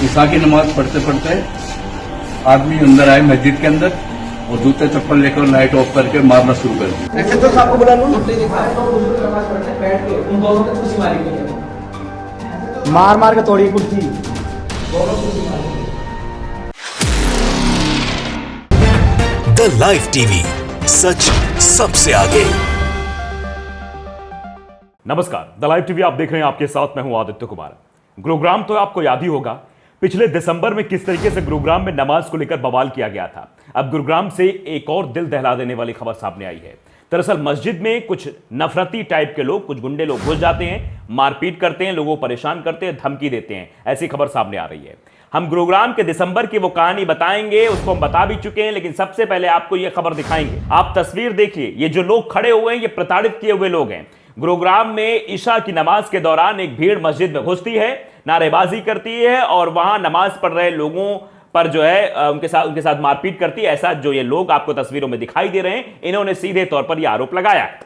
ईशा की नमाज पढ़ते पढ़ते आदमी अंदर आए मस्जिद के अंदर और जूते चप्पल लेकर लाइट ऑफ करके मारना शुरू कर दिया। ऐसे तो आपको बुला लूं, मार मार के तोड़ी कुर्सी। द लाइव टीवी, सच सबसे आगे। नमस्कार, द लाइव टीवी आप देख रहे हैं, आपके साथ मैं हूं आदित्य कुमार। गुरुग्राम तो आपको याद ही होगा, पिछले दिसंबर में किस तरीके से गुरुग्राम में नमाज को लेकर बवाल किया गया था। अब गुरुग्राम से एक और दिल दहला देने वाली खबर सामने आई है। दरअसल मस्जिद में कुछ नफरती टाइप के लोग, कुछ गुंडे लोग घुस जाते हैं, मारपीट करते हैं, लोगों को परेशान करते हैं, धमकी देते हैं। ऐसी खबर सामने आ रही है। हम गुरुग्राम के दिसंबर की वो कहानी बताएंगे, उसको हम बता भी चुके हैं, लेकिन सबसे पहले आपको यह खबर दिखाएंगे। आप तस्वीर देखिए, ये जो लोग खड़े हुए हैं ये प्रताड़ित किए हुए लोग हैं। गुरुग्राम में ईशा की नमाज के दौरान एक भीड़ मस्जिद में घुसती है, नारेबाजी करती है और वहां नमाज पढ़ रहे लोगों पर जो है उनके साथ मारपीट करती है। ऐसा जो ये लोग आपको तस्वीरों में दिखाई दे रहे हैं, इन्होंने सीधे तौर पर यह आरोप लगाया है।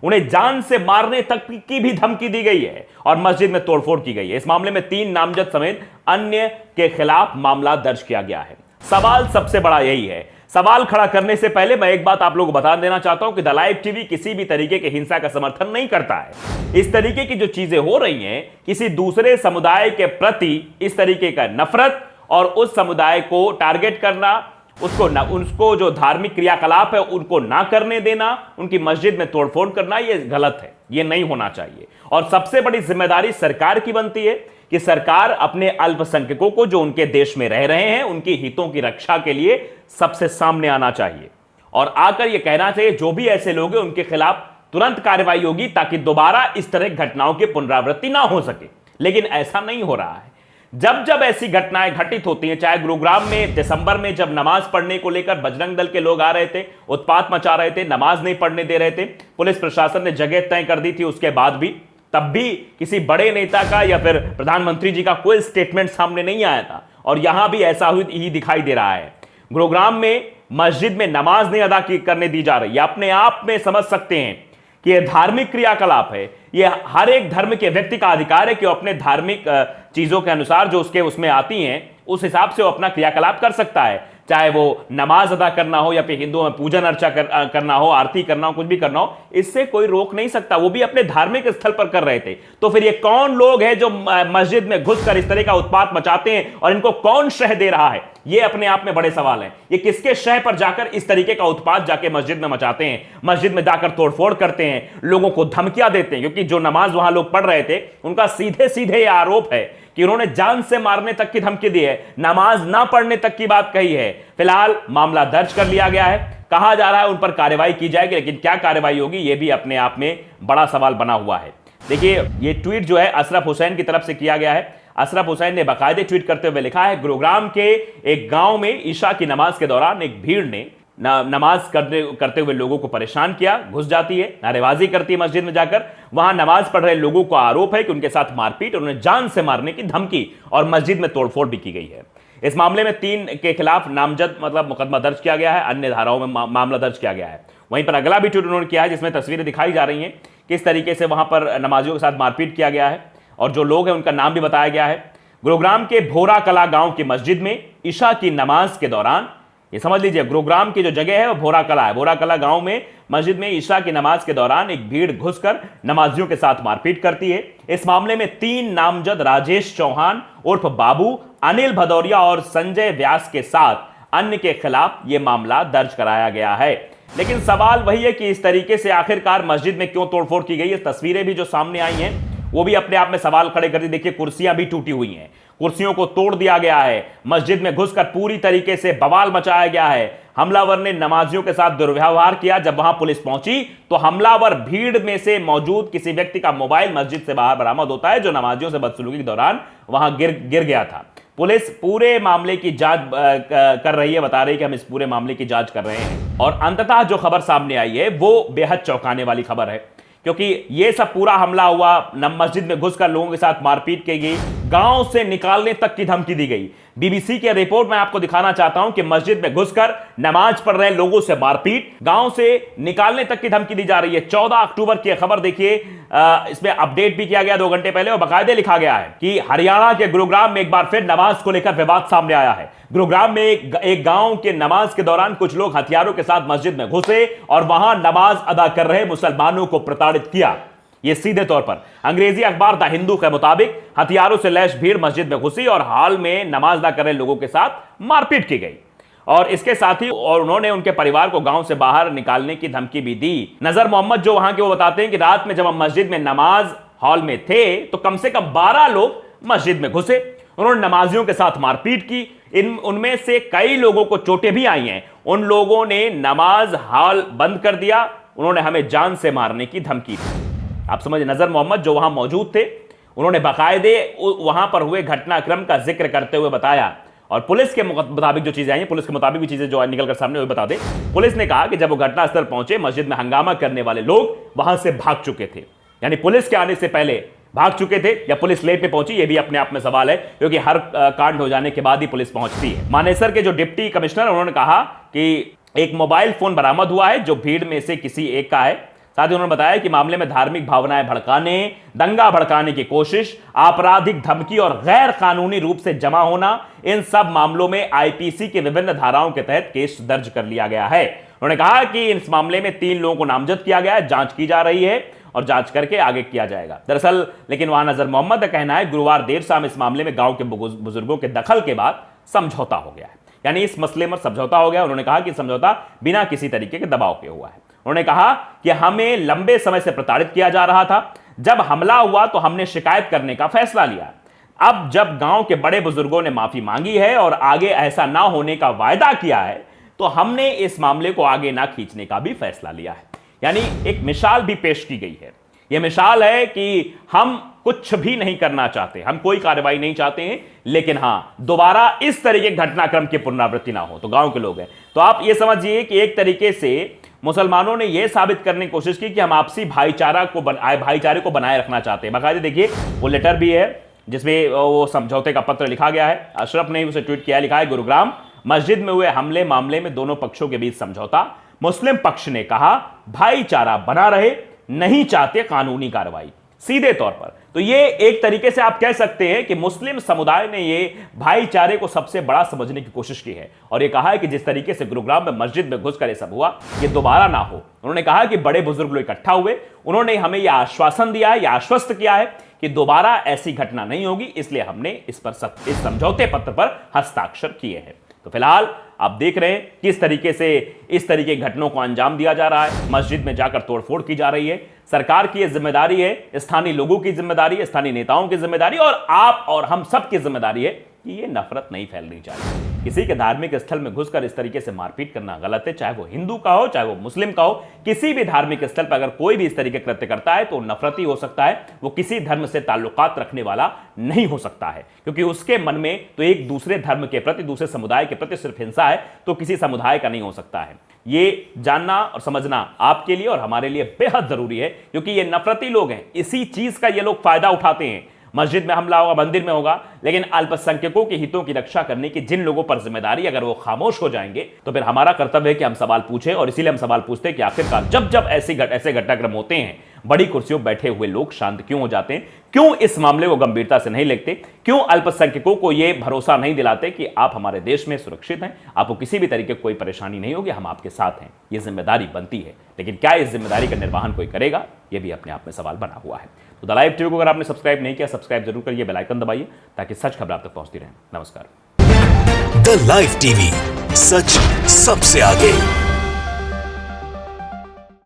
उन्हें जान से मारने तक की भी धमकी दी गई है और मस्जिद में तोड़फोड़ की गई है। इस मामले में 3 नामजद समेत अन्य के खिलाफ मामला दर्ज किया गया है। सवाल सबसे बड़ा यही है। सवाल खड़ा करने से पहले मैं एक बात आप लोगों को बता देना चाहता हूं कि द लाइव टीवी किसी भी तरीके के हिंसा का समर्थन नहीं करता है। इस तरीके की जो चीजें हो रही हैं, किसी दूसरे समुदाय के प्रति इस तरीके का नफरत और उस समुदाय को टारगेट करना, उसको जो धार्मिक क्रियाकलाप है उनको ना करने देना, उनकी मस्जिद में तोड़फोड़ करना, यह गलत है, यह नहीं होना चाहिए। और सबसे बड़ी जिम्मेदारी सरकार की बनती है कि सरकार अपने अल्पसंख्यकों को, जो उनके देश में रह रहे हैं, उनके हितों की रक्षा के लिए सबसे सामने आना चाहिए और आकर यह कहना चाहिए जो भी ऐसे लोग हैं उनके खिलाफ तुरंत कार्रवाई होगी, ताकि दोबारा इस तरह घटनाओं की पुनरावृत्ति ना हो सके। लेकिन ऐसा नहीं हो रहा है। जब जब ऐसी घटनाएं घटित होती हैं, चाहे गुरुग्राम में दिसंबर में जब नमाज पढ़ने को लेकर बजरंग दल के लोग आ रहे थे, उत्पात मचा रहे थे, नमाज नहीं पढ़ने दे रहे थे, पुलिस प्रशासन ने जगह तय कर दी थी, उसके बाद भी तब भी किसी बड़े नेता का या फिर प्रधानमंत्री जी का कोई स्टेटमेंट सामने नहीं आया था। और यहां भी ऐसा ही दिखाई दे रहा है। गुरुग्राम में मस्जिद में नमाज नहीं अदा करने दी जा रही है। अपने आप में समझ सकते हैं कि यह धार्मिक क्रियाकलाप है। यह हर एक धर्म के व्यक्ति का अधिकार है कि वो अपने धार्मिक चीजों के अनुसार जो उसमें आती हैं उस हिसाब से वो अपना क्रियाकलाप कर सकता है, चाहे वो नमाज अदा करना हो या फिर हिंदुओं में पूजन अर्चा करना हो, आरती करना हो, कुछ भी करना हो, इससे कोई रोक नहीं सकता। वो भी अपने धार्मिक स्थल पर कर रहे थे। तो फिर ये कौन लोग हैं जो मस्जिद में घुसकर इस तरह का उत्पात मचाते हैं और इनको कौन शह दे रहा है? ये अपने आप में बड़े सवाल हैं। ये किसके शह पर जाकर इस तरीके का उत्पात जाके मस्जिद में मचाते हैं, मस्जिद में जाकर तोड़फोड़ करते हैं, लोगों को धमकियां देते हैं? क्योंकि जो नमाज वहां लोग पढ़ रहे थे उनका सीधे सीधे यह आरोप है कि उन्होंने जान से मारने तक की धमकी दी है, नमाज ना पढ़ने तक की बात कही है। फिलहाल मामला दर्ज कर लिया गया है, कहा जा रहा है उन पर कार्रवाई की जाएगी, लेकिन क्या कार्रवाई होगी यह भी अपने आप में बड़ा सवाल बना हुआ है। देखिए, यह ट्वीट जो है अशरफ हुसैन की तरफ से किया गया है। अशरफ हुसैन ने बाकायदे ट्वीट करते हुए लिखा है, गुरुग्राम के एक गांव में ईशा की नमाज के दौरान एक भीड़ ने नमाज करते हुए लोगों को परेशान किया, घुस जाती है, नारेबाजी करती है मस्जिद में जाकर। वहां नमाज पढ़ रहे लोगों को आरोप है कि उनके साथ मारपीट और उन्हें जान से मारने की धमकी और मस्जिद में तोड़फोड़ भी की गई है। इस मामले में 3 के खिलाफ नामजद मुकदमा दर्ज किया गया है, अन्य धाराओं में मामला दर्ज किया गया है। वहीं पर अगला भी ट्वीट उन्होंने किया है जिसमें तस्वीरें दिखाई जा रही हैं किस तरीके से वहां पर नमाजियों के साथ मारपीट किया गया है और जो लोग हैं उनका नाम भी बताया गया है। गुरुग्राम के भोरा कला गांव की मस्जिद में ईशा की नमाज के दौरान, ये समझ लीजिए गुरुग्राम की जो जगह है वो भोरा कला है, भोरा कला गांव में मस्जिद में ईशा की नमाज के दौरान एक भीड़ घुसकर नमाजियों के साथ मारपीट करती है। इस मामले में 3 नामजद राजेश चौहान उर्फ बाबू, अनिल भदौरिया और संजय व्यास के साथ अन्य के खिलाफ यह मामला दर्ज कराया गया है। लेकिन सवाल वही है कि इस तरीके से आखिरकार मस्जिद में क्यों तोड़फोड़ की गई है? तस्वीरें भी जो सामने आई हैं वो भी अपने आप में सवाल खड़े करती। देखिए, कुर्सियां भी टूटी हुई हैं, कुर्सियों को तोड़ दिया गया है, मस्जिद में घुसकर पूरी तरीके से बवाल मचाया गया है। हमलावर ने नमाजियों के साथ दुर्व्यवहार किया। जब वहां पुलिस पहुंची तो हमलावर भीड़ में से मौजूद किसी व्यक्ति का मोबाइल मस्जिद से बाहर बरामद होता है, जो नमाजियों से बदसलूकी के दौरान वहां गिर गया था। पुलिस पूरे मामले की जांच कर रही है, बता रही है कि हम इस पूरे मामले की जांच कर रहे हैं। और अंततः जो खबर सामने आई है वो बेहद चौंकाने वाली खबर है, क्योंकि यह सब पूरा हमला हुआ, मस्जिद में घुसकर लोगों के साथ मारपीट की गई, गांव से निकालने तक की धमकी दी गई। बीबीसी की रिपोर्ट में आपको दिखाना चाहता हूं कि मस्जिद में घुसकर नमाज पढ़ रहे लोगों से मारपीट, गांव से निकालने तक की धमकी दी जा रही है। 14 अक्टूबर की खबर देखिए, इसमें अपडेट भी किया गया 2 घंटे पहले और बाकायदे लिखा गया है कि हरियाणा के गुरुग्राम में एक बार फिर नमाज को लेकर विवाद सामने आया है। गुरुग्राम में एक गांव के नमाज के दौरान कुछ लोग हथियारों के साथ मस्जिद में घुसे और वहां नमाज अदा कर रहे मुसलमानों को प्रताड़ित किया। यह सीधे तौर पर अंग्रेजी अखबार द हिंदू के मुताबिक हथियारों से लैस भीड़ मस्जिद में घुसी और हाल में नमाज अदा कर रहे लोगों के साथ मारपीट की गई और इसके साथ ही और उन्होंने उनके परिवार को गांव से बाहर निकालने की धमकी भी दी। नजर मोहम्मद जो वहां के, वो बताते हैं कि रात में जब हम मस्जिद में नमाज हॉल में थे तो कम से कम 12 लोग मस्जिद में घुसे। उन्होंने नमाजियों के साथ मारपीट की। उनमें से कई लोगों को चोटें भी आई हैं। उन लोगों ने नमाज हॉल बंद कर दिया। उन्होंने हमें जान से मारने की धमकी दी। आप समझ, नजर मोहम्मद जो वहां मौजूद थे, उन्होंने बाकायदे वहां पर हुए घटनाक्रम का जिक्र करते हुए बताया और पुलिस के मुताबिक जो चीजें आई हैं, पुलिस के मुताबिक भी चीजें जो निकलकर सामने हुई बता दें। पुलिस ने कहा कि जब वो घटनास्थल पहुंचे, मस्जिद में हंगामा करने वाले लोग वहां से भाग चुके थे। यानी पुलिस के आने से पहले भाग चुके थे या पुलिस लेट में पहुंची, यह भी अपने आप में सवाल है, क्योंकि हर कांड हो जाने के बाद ही पुलिस पहुंचती है। मानेसर के जो डिप्टी कमिश्नर, उन्होंने कहा कि एक मोबाइल फोन बरामद हुआ है जो भीड़ में से किसी एक का है। साथ ही उन्होंने बताया कि मामले में धार्मिक भावनाएं भड़काने, दंगा भड़काने की कोशिश, आपराधिक धमकी और गैर कानूनी रूप से जमा होना, इन सब मामलों में आईपीसी की विभिन्न धाराओं के तहत केस दर्ज कर लिया गया है। उन्होंने कहा कि इस मामले में 3 लोगों को नामजद किया गया है, जांच की जा रही है और जांच करके आगे किया जाएगा। दरअसल लेकिन वहां नजर मोहम्मद का कहना है गुरुवार देर शाम इस मामले में गांव के बुजुर्गों के दखल के बाद समझौता हो गया है। यानी इस मसले में समझौता हो गया। उन्होंने कहा कि समझौता बिना किसी तरीके के दबाव के हुआ है। उन्होंने कहा कि हमें लंबे समय से प्रताड़ित किया जा रहा था। जब हमला हुआ तो हमने शिकायत करने का फैसला लिया। अब जब गांव के बड़े बुजुर्गों ने माफी मांगी है और आगे ऐसा ना होने का वायदा किया है तो हमने इस मामले को आगे ना खींचने का भी फैसला लिया है। यानी एक मिसाल भी पेश की गई है। यह मिसाल है कि हम कुछ भी नहीं करना चाहते, हम कोई कार्रवाई नहीं चाहते हैं, लेकिन हां दोबारा इस तरीके घटनाक्रम की पुनरावृत्ति ना हो। तो गांव के लोग हैं, तो आप यह समझिए कि एक तरीके से मुसलमानों ने यह साबित करने की कोशिश की कि हम आपसी भाईचारे को बनाए रखना चाहते हैं। बाकायदे देखिए वो लेटर भी है जिसमें वो समझौते का पत्र लिखा गया है। अशरफ ने उसे ट्वीट किया, लिखा है गुरुग्राम मस्जिद में हुए हमले मामले में दोनों पक्षों के बीच समझौता। मुस्लिम पक्ष ने कहा भाईचारा बना रहे, नहीं चाहते कानूनी कार्रवाई। सीधे तौर पर तो ये एक तरीके से आप कह सकते हैं कि मुस्लिम समुदाय ने ये भाईचारे को सबसे बड़ा समझने की कोशिश की है और ये कहा है कि जिस तरीके से गुरुग्राम में मस्जिद में घुसकर ये सब हुआ, ये दोबारा ना हो। उन्होंने कहा कि बड़े बुजुर्ग लोग इकट्ठा हुए, उन्होंने हमें यह आश्वासन दिया है, यह आश्वस्त किया है कि दोबारा ऐसी घटना नहीं होगी, इसलिए हमने इस समझौते पत्र पर हस्ताक्षर किए हैं। तो फिलहाल आप देख रहे हैं किस तरीके से इस तरीके की घटनाओं को अंजाम दिया जा रहा है। मस्जिद में जाकर तोड़फोड़ की जा रही है। सरकार की यह जिम्मेदारी है, स्थानीय लोगों की जिम्मेदारी है, स्थानीय नेताओं की जिम्मेदारी और आप और हम सब की जिम्मेदारी है कि ये नफरत नहीं फैलनी चाहिए। किसी के धार्मिक स्थल में घुसकर इस तरीके से मारपीट करना गलत है, चाहे वो हिंदू का हो, चाहे वो मुस्लिम का हो। किसी भी धार्मिक स्थल पर अगर कोई भी इस तरीके कृत्य करता है तो नफरती हो सकता है, वो किसी धर्म से ताल्लुकात रखने वाला नहीं हो सकता है, क्योंकि उसके मन में तो एक दूसरे धर्म के प्रति, दूसरे समुदाय के प्रति सिर्फ हिंसा है, तो किसी समुदाय का नहीं हो सकता है। ये जानना और समझना आपके लिए और हमारे लिए बेहद जरूरी है, क्योंकि ये नफरती लोग हैं, इसी चीज का ये लोग फायदा उठाते हैं। मस्जिद में हमला होगा, मंदिर में होगा, लेकिन अल्पसंख्यकों के हितों की रक्षा करने की जिन लोगों पर जिम्मेदारी, अगर वो खामोश हो जाएंगे तो फिर हमारा कर्तव्य है कि हम सवाल पूछें। और इसीलिए हम सवाल पूछते हैं कि आखिरकार जब जब ऐसे घटनाक्रम होते हैं, बड़ी कुर्सियों बैठे हुए लोग शांत क्यों हो जाते हैं? क्यों इस मामले को गंभीरता से नहीं लेते? क्यों अल्पसंख्यकों को यह भरोसा नहीं दिलाते कि आप हमारे देश में सुरक्षित हैं, आपको किसी भी तरीके की कोई परेशानी नहीं होगी, हम आपके साथ हैं? यह जिम्मेदारी बनती है, लेकिन क्या इस जिम्मेदारी का निर्वहन कोई करेगा? यह भी अपने आप में सवाल बना हुआ है। तो द लाइव टीवी को अगर आपने सब्सक्राइब नहीं किया, सब्सक्राइब जरूर करिए, बेल आइकन दबाइए ताकि सच खबर आप तक पहुंचती रहे। नमस्कार। द लाइव टीवी, सच सबसे आगे।